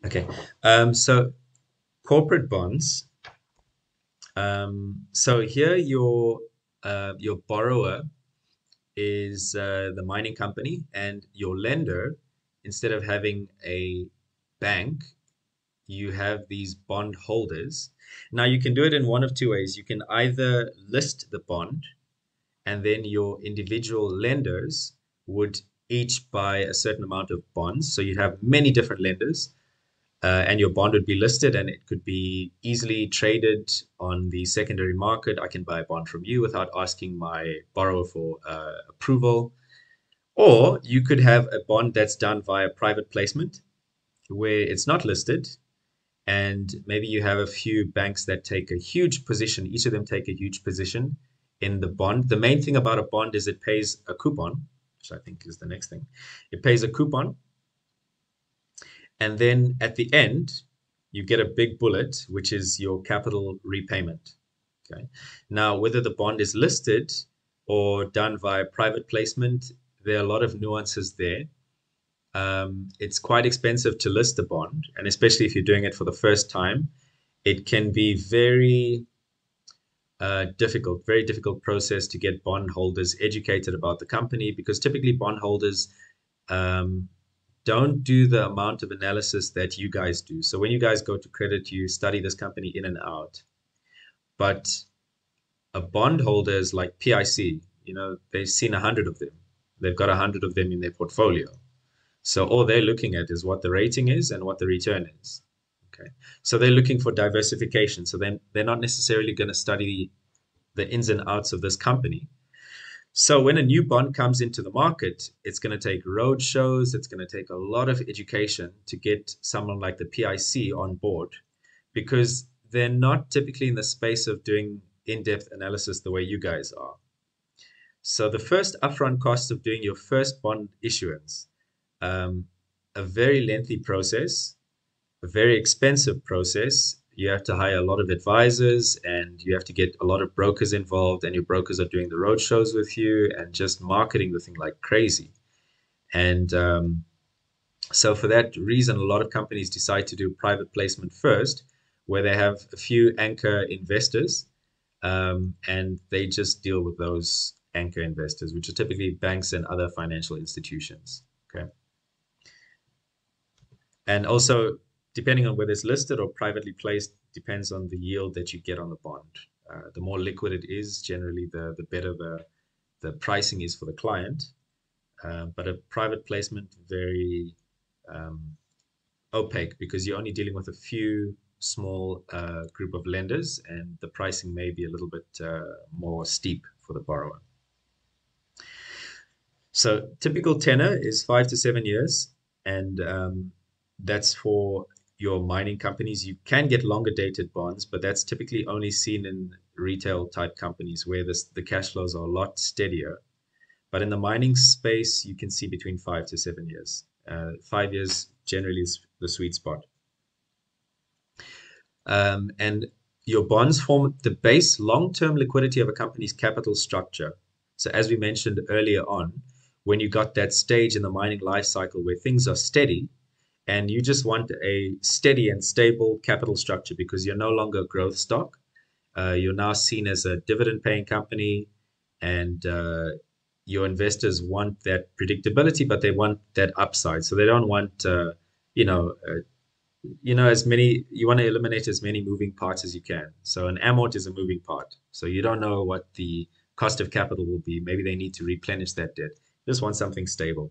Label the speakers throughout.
Speaker 1: Okay. So corporate bonds. So here your borrower is the mining company, and your lender, instead of having a bank, you have these bond holders. Now you can do it in one of two ways. You can either list the bond, and then your individual lenders would each buy a certain amount of bonds. So you'd have many different lenders, and your bond would be listed and it could be easily traded on the secondary market. I can buy a bond from you without asking my borrower for approval. Or you could have a bond that's done via private placement where it's not listed, and maybe you have a few banks that take a huge position. Each of them take a huge position in the bond. The main thing about a bond is it pays a coupon, which I think is the next thing. It pays a coupon, and then at the end, you get a big bullet, which is your capital repayment. Okay. Now, whether the bond is listed or done via private placement, there are a lot of nuances there. It's quite expensive to list a bond, and especially if you're doing it for the first time, it can be very difficult process to get bondholders educated about the company, because typically bondholders um, don't do the amount of analysis that you guys do. So when you guys go to credit, you study this company in and out. But a bondholder is like PIC, they've seen 100 of them. They've got 100 of them in their portfolio. So all they're looking at is what the rating is and what the return is. Okay. So they're looking for diversification. So then they're not necessarily going to study the ins and outs of this company. So when a new bond comes into the market, it's going to take road shows, it's going to take a lot of education to get someone like the PIC on board, because they're not typically in the space of doing in-depth analysis the way you guys are. So the first upfront cost of doing your first bond issuance, um, a very lengthy process, a very expensive process. You have to hire a lot of advisors, and you have to get a lot of brokers involved, and your brokers are doing the road shows with you and just marketing the thing like crazy. And so for that reason, a lot of companies decide to do private placement first, where they have a few anchor investors, and they just deal with those anchor investors, which are typically banks and other financial institutions. Okay. And also, depending on whether it's listed or privately placed, depends on the yield that you get on the bond. The more liquid it is, generally, the better the pricing is for the client. But a private placement, very um, opaque, because you're only dealing with a few small group of lenders, and the pricing may be a little bit more steep for the borrower. So typical tenor is 5 to 7 years, and that's for your mining companies. You can get longer dated bonds, but that's typically only seen in retail type companies where the cash flows are a lot steadier. But in the mining space, you can see between 5 to 7 years. 5 years generally is the sweet spot. And your bonds form the base long-term liquidity of a company's capital structure. So as we mentioned earlier on, when you got that stage in the mining life cycle where things are steady, and you just want a steady and stable capital structure because you're no longer a growth stock. You're now seen as a dividend-paying company, and your investors want that predictability, but they want that upside. So they don't want, you know, uh, as many, you want to eliminate as many moving parts as you can. So an amort is a moving part. So you don't know what the cost of capital will be. Maybe they need to replenish that debt. Just want something stable.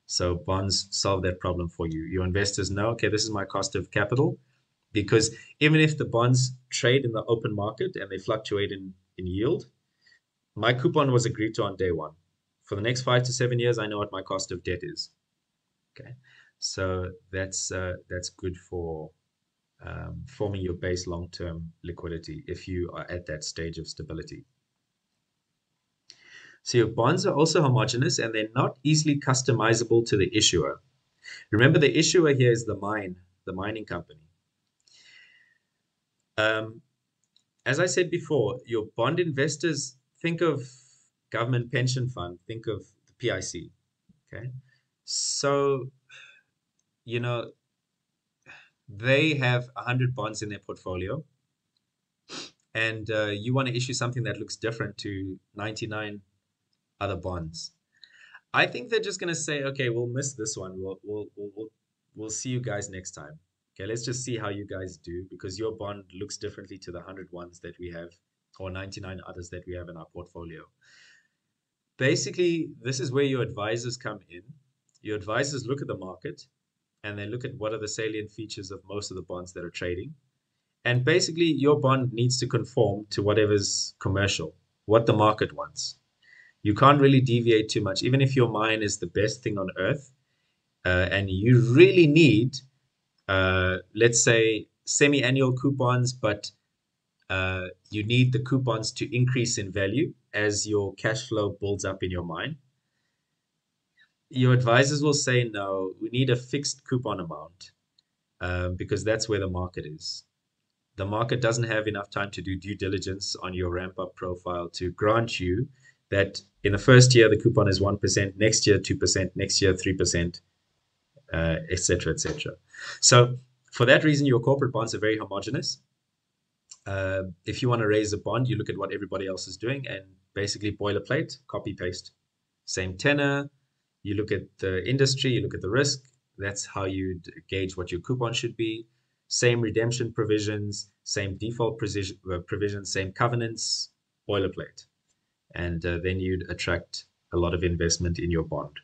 Speaker 1: So bonds solve that problem for you. Your investors know, okay, this is my cost of capital, because even if the bonds trade in the open market and they fluctuate in yield, my coupon was agreed to on day one. For the next 5 to 7 years, I know what my cost of debt is. Okay, so that's good for forming your base long-term liquidity if you are at that stage of stability. So your bonds are also homogeneous, and they're not easily customizable to the issuer. Remember, the issuer here is the mining company. Um, as I said before, your bond investors, think of government pension fund, think of the PIC. Okay. So, you know, They have 100 bonds in their portfolio, and you want to issue something that looks different to 99 other bonds. I think they're just going to say, okay, we'll miss this one. We'll see you guys next time. Okay, let's just see how you guys do because your bond looks differently to the 100 ones that we have or 99 others that we have in our portfolio. Basically, this is where your advisors come in. Your advisors look at the market and they look at what are the salient features of most of the bonds that are trading. And basically, your bond needs to conform to whatever's commercial, what the market wants. You can't really deviate too much, even if your mine is the best thing on earth, and you really need, let's say, semi-annual coupons, but you need the coupons to increase in value as your cash flow builds up in your mine. Your advisors will say, no, we need a fixed coupon amount because that's where the market is. The market doesn't have enough time to do due diligence on your ramp up profile to grant you that in the first year the coupon is 1%, next year 2%, next year 3%, etc., etc. So for that reason, your corporate bonds are very homogeneous. If you want to raise a bond, you look at what everybody else is doing and basically boilerplate, copy paste, same tenor. You look at the industry, you look at the risk. That's how you gauge what your coupon should be. Same redemption provisions, same default provisions, same covenants, boilerplate. And then you'd attract a lot of investment in your bond.